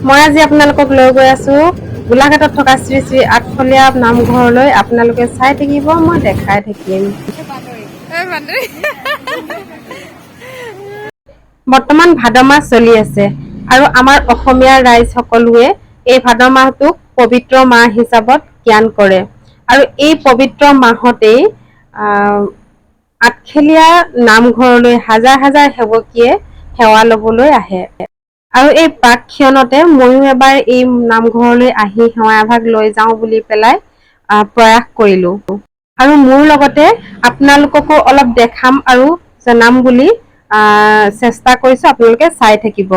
মই আজি আপোনালোকক লৈ গৈ আছো গোলাঘাটত থকা শ্ৰী শ্ৰী আঠখলীয়া নামঘৰলৈ। আপোনালোকে চাই থাকিব, মই দেখাই থাকিম। বৰ্তমান ভাদ মাহ চলি আছে আৰু আমাৰ অসমীয়া ৰাইজ সকলোৱে এই ভাদ মাহটোক পবিত্ৰ মাহ হিচাপত জ্ঞান কৰে আৰু এই পবিত্ৰ মাহতেই আঠখেলীয়া নামঘৰলৈ হাজাৰ হাজাৰ সেৱকীয়ে সেৱা লবলৈ আহে আৰু এই প্ৰাকক্ষণতে ময়ো এবাৰ এই নামঘৰলৈ আহি সেৱা এভাগ লৈ যাওঁ বুলি পেলাই প্ৰয়াস কৰিলো আৰু মোৰ লগতে আপোনালোককো অলপ দেখাম আৰু জনাম বুলি চেষ্টা কৰিছো। আপোনালোকে চাই থাকিব।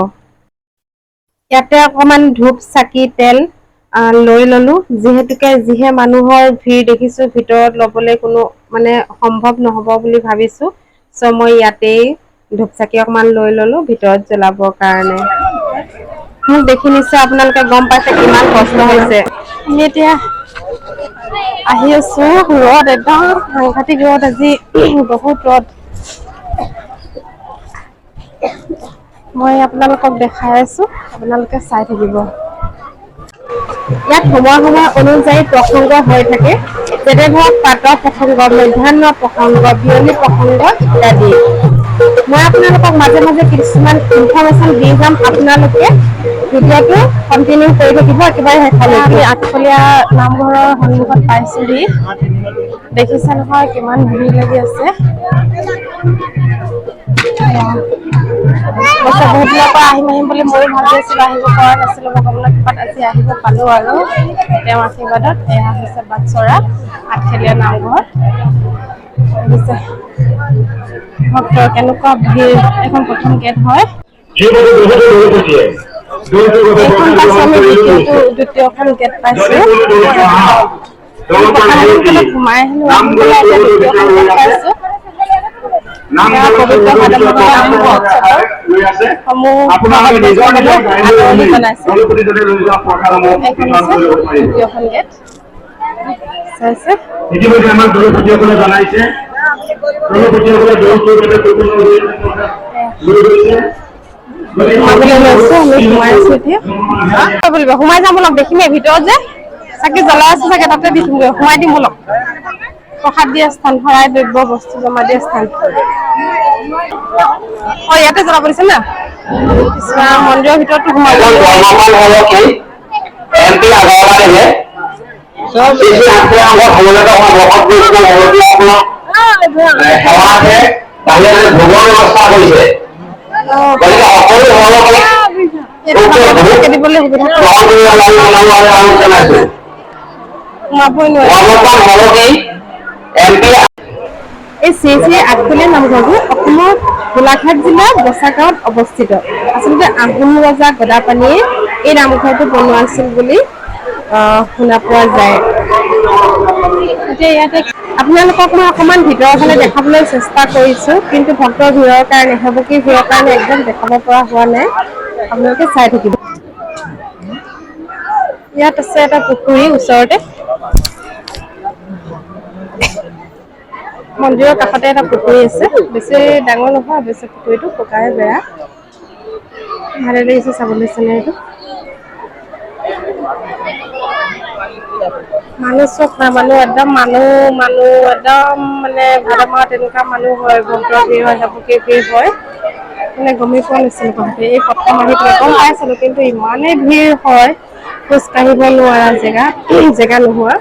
ইয়াতে অকমান ধূপ চাকি তেল লৈ ললো, যিহেতুকে যিহে মানুহৰ ভিৰ দেখিছো ভিতৰত লবলৈ কোনো মানে সম্ভৱ নহব বুলি ভাবিছো, চ' মই ইয়াতেই ধূপ চাকি অকমান লৈ ললো ভিতৰত জ্বলাবৰ কাৰণে। মোক দেখি নিশ্চয় আপোনালোকে গম পাইছে কিমান কষ্ট হৈছে। আমি এতিয়া আহি আছো, ৰ'দ একদম সাংঘাতিক ৰ'দ, আজি বহুত ৰ'দ। মই আপোনালোকক দেখাই আছো, আপোনালোকে চাই থাকিব। ইয়াত সময় অনুযায়ী প্ৰসংগ হৈ থাকে, যেনে ধৰক প্ৰাতঃ প্ৰসংগ, মধ্যাহ্ন প্ৰসংগ, বিয়লি প্ৰসংগ ইত্যাদি। মই আপোনালোকক মাজে মাজে কিছুমান ইনফৰমেশ্যন দি যাম, আপোনালোকে ভিডিঅ'টো কন্টিনিউ কৰি থাকিব একেবাৰে শেষলৈকে। আমি আঠখলীয়া নামঘৰৰ সন্মুখত পাইছোহি, দেখিছে নহয় কিমান ভিৰ লাগি আছে। বহুত দিনৰ পৰা আহিম বুলি ময়ো ভাবি আছিলো, আহিব পৰা নাছিলো, ভগৱানৰ কৃপাত আজি আহিব পালো আৰু তেওঁৰ আশীৰ্বাদত। এয়া হৈছে বাটচ'ৰা আঠখেলীয়া নামঘৰ। ভক্তৰ কেনেকুৱা ভিৰ, এখন প্ৰথম গেট হয়। এইখন পাইছো আমি দ্বিতীয়খন গেট পাইছো। সোমাই আহিলো, আহি পেলাই এতিয়া দ্বিতীয়খন গেট পাইছো। পবিত্ৰ ভাদ মাহৰ সমূহ আদৰণি জনাইছে। এইখন হৈছে দ্বিতীয়খন গেট। ইতিমধ্যে আমাৰ দলপতিসকলে জনাইছে, দলপতিসকলে দল কৰিবলৈ সোমাই যাম বলক, দেখিমে ভিতৰত যে চাকি জ্বলাই আছে চাগে, তাতে দি সোমাই দিম বলক। প্ৰসাদ দিয়া স্থান, শৰাই দ্ৰব্য বস্তু জমা দিয়া স্থান। ইয়াতে জ্বলাব দিছে না, মন্দিৰৰ ভিতৰতো সোমাব দিবলৈ এই শ্ৰী শ্ৰী আঠখলীয়া নামঘৰটো অসমৰ গোলাঘাট জিলাৰ বচা গাঁৱত অৱস্থিত। আচলতে আহোম ৰজা গদাপাণিয়ে এই নামঘৰটো বনোৱাইছিল বুলি শুনা পোৱা যায়। এতিয়া ইয়াতে আপোনালোকক মই অকমান ভিতৰৰ ফালে দেখাবলৈ চেষ্টা কৰিছো, কিন্তু ভক্তৰ ভিৰৰ কাৰণে, সেৱকীৰ ভিৰৰ কাৰণে একদম দেখাব পৰা হোৱা নাই। আপোনালোকে চাই থাকিব। ইয়াত আছে এটা পুখুৰী ওচৰতে, মন্দিৰৰ কাষতে এটা পুখুৰী আছে। বেছি ডাঙৰ নহয় অৱশ্যে পুখুৰীটো, পকাই বেয়া, ভালে লাগিছে চাবলৈ চেনেৰীটো। মানুহ চব নাই, মানুহ একদম মানুহ একদম মানে ভাদ মাহত তেনেকুৱা মানুহ হয়, ভক্তৰ ভিৰ হয়, সেৱকীৰ ভিৰ হয়, মানে গমেই পোৱা নাছিলো কথাটো। এই প্ৰথম আহি পেলাই গম পাইছিলো, কিন্তু ইমানেই ভিৰ হয়, খোজ কাঢ়িব নোৱাৰা জেগা নোহোৱা,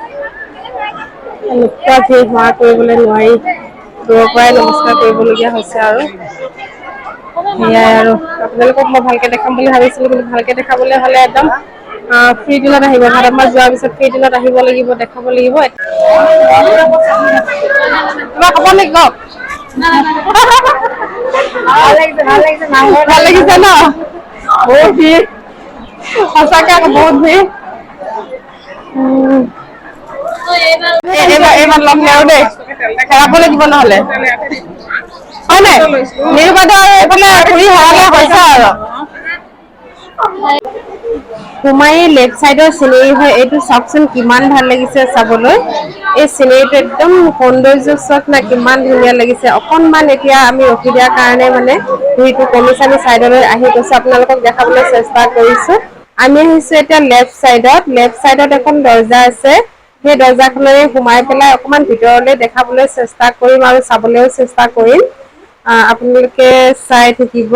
এনেকুৱা ভিৰ সেৱা কৰিবলৈ নোৱাৰি, দূৰৰ পৰাই নমস্কাৰ কৰিবলগীয়া হৈছে আৰু সেয়াই আৰু। আপোনালোকক মই ভালকে দেখাম বুলি ভাবিছিলো, কিন্তু ভালকে দেখাবলৈ হলে একদম ফ্ৰী দিনত আহিব, ভাদ মাহ যোৱাৰ পিছত ফ্ৰী দিনত আহিব লাগিব, দেখাব লাগিব। কিবা কব নেকি কওক? ভাল লাগিছে ন? বহুত ভিৰ, সঁচাকে আকৌ বহুত ভিৰ। এইবাৰ লগ নেৰো দেই, হেৰাব লাগিব নহলে। হয় নাই? নিৰুপাদাৰ এইফালে ঘূৰি হেৰালে হৈছে আৰু। সোমাই লেফ্ট চাইডৰ চিনেৰী হয় এইটো, চাওকচোন কিমান ভাল লাগিছে চাবলৈ। এই চিনেৰীটো একদম সৌন্দৰ্য চক না, কিমান ধুনীয়া লাগিছে। অকনমান এতিয়া আমি ৰখি দিয়াৰ কাৰণে মানে ভিৰটো কমিছে, আমি চাইডলৈ আহি গৈছো, আপোনালোকক দেখাবলৈ চেষ্টা কৰিছো। আমি আহিছো এতিয়া লেফ্ট চাইডত এখন দৰ্জা আছে সেই দৰ্জাখনেৰে সোমাই পেলাই অকমান ভিতৰলৈ দেখাবলৈ চেষ্টা কৰিম আৰু চাবলৈও চেষ্টা কৰিম আপোনালোকে চাই থাকিব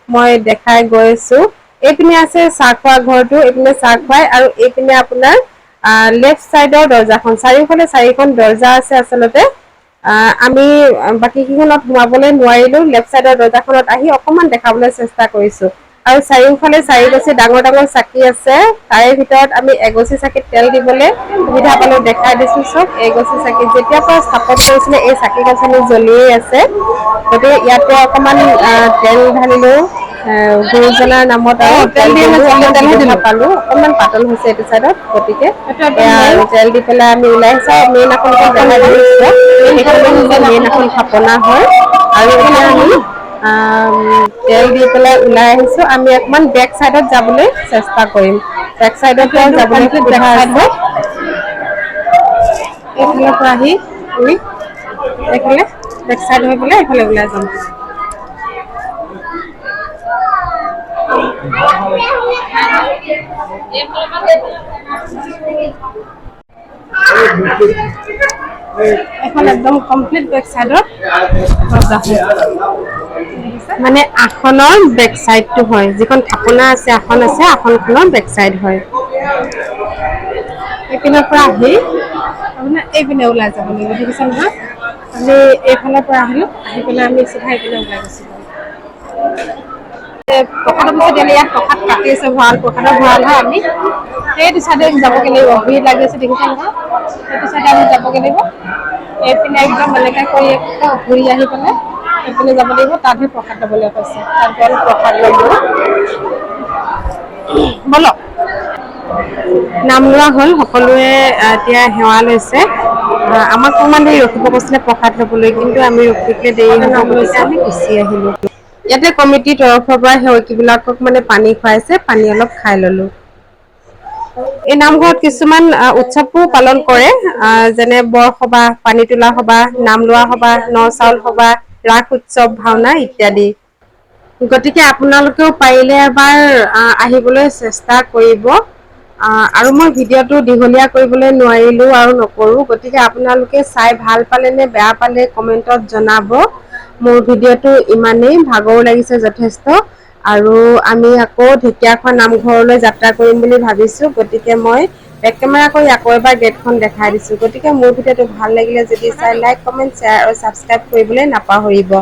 মই দেখাই গৈ আছো এইপিনে আছে চাহ খোৱা ঘৰটো এইপিনে চাহ খুৱাই আৰু এইপিনে আপোনাৰ লেফ্ট চাইডৰ দৰ্জাখন চাৰিওফালে চাৰিখন দৰ্জা আছে আচলতে আমি বাকী কেইখনত সোমাবলৈ নোৱাৰিলো লেফ্ট চাইডৰ দৰ্জাখনত আহি অকমান দেখাবলৈ চেষ্টা কৰিছো আৰু চাৰিওফালে চাৰিগছি ডাঙৰ ডাঙৰ চাকি আছে তাৰে ভিতৰত আমি এগছি চাকিত তেল দিবলৈ সুবিধা পালো দেখাই দিছো চব এগছি চাকি যেতিয়াৰ পৰা স্থাপন কৰিছিলে এই চাকি গছনি জ্বলিয়েই আছে গতিকে ইয়াতে অকমান তেল ঢালিলো গুৰুজনাৰ নামত আৰু তেল দিলো পালো অকমান পাতল হৈছে এইটো চাইডত গতিকে তেল দি পেলাই আমি ওলাই আহিছো মেইন এখন মেইন এখন স্থাপনা হয় আৰু এতিয়া আমি তেল দি পেলাই ওলাই আহিছো আমি অকমান বেক চাইডত যাবলৈ চেষ্টা কৰিম বেক চাইডত যাবলৈ সুবিধা আছে এইফালৰ পৰা আহি আমি এইফালে বেক চাইড হৈ পেলাই এইফালে ওলাই যাম এখন একদম কমপ্লিট বেক চাইডত মানে আসনৰ বেক চাইডটো হয় যিখন থাপনা আছে আসন আছে আসনখনৰ বেক চাইড হয় এইপিনৰ পৰা আহি আপোনাৰ এইপিনে ওলাই যাব লাগিব দেখিছে নহয় আমি এইফালৰ পৰা আহিলো আহি পেলাই আমি চিধা এইপিনে ওলাই গৈছো প্ৰসাদৰ পিছত এনে ইয়াত প্ৰসাদ কাটি আছে প্ৰসাদৰ ভঁৰাল হয় আমি সেইটো চাইডে যাবগৈ লাগিব ভিৰ লাগি আছে দেখিছে নহয় সেইটো চাইডে আমি যাবগৈ লাগিব এইপিনে একদম এনেকৈ কৰি ঘূৰি আহি পেলাই এইপিনে যাব লাগিব তাতহে প্ৰসাদ ল'বলৈ কৈছে তাত গ'ল প্ৰসাদ ল'ব বলক নাম লোৱা হ'ল সকলোৱে এতিয়া সেৱা লৈছে আমাক অকণমান দেৰি ৰখিব কৈছিলে প্ৰসাদ ল'বলৈ কিন্তু আমি ৰখিবলৈ দেৰি হ'ব গৈছে আমি গুচি আহিলোঁ ইয়াতে কমিটিৰ তৰফৰ পৰা সেৱকীবিলাকক মানে পানী খুৱাইছে পানী অলপ খাই ল'লোঁ এই নামঘৰত কিছুমান উৎসৱো পালন কৰে যেনে বৰসবাহ পানী তোলা সবাহ নাম লোৱা সবাহ ন চাউল সবাহ ৰাস উৎসৱ ভাওনা ইত্যাদি গতিকে আপোনালোকেও পাৰিলে এবাৰ আহিবলৈ চেষ্টা কৰিব আৰু মই ভিডিঅ'টো দীঘলীয়া কৰিবলৈ নোৱাৰিলোঁ আৰু নকৰোঁ গতিকে আপোনালোকে চাই ভাল পালে নে বেয়া পালে কমেণ্টত জনাব মোৰ ভিডিঅ'টো ইমানেই ভাগৰো লাগিছে যথেষ্ট আৰু আমি আকৌ ঢেকীয়াখোৱা নামঘৰলৈ যাত্ৰা কৰিম বুলি ভাবিছোঁ গতিকে মই বেক কেমেৰা কৰি আকৌ এবাৰ গেটখন দেখাই দিছোঁ গতিকে মোৰ ভিডিঅ'টো ভাল লাগিলে যদি চাই লাইক কমেণ্ট শ্বেয়াৰ আৰু ছাবস্ক্ৰাইব কৰিবলৈ নাপাহৰিব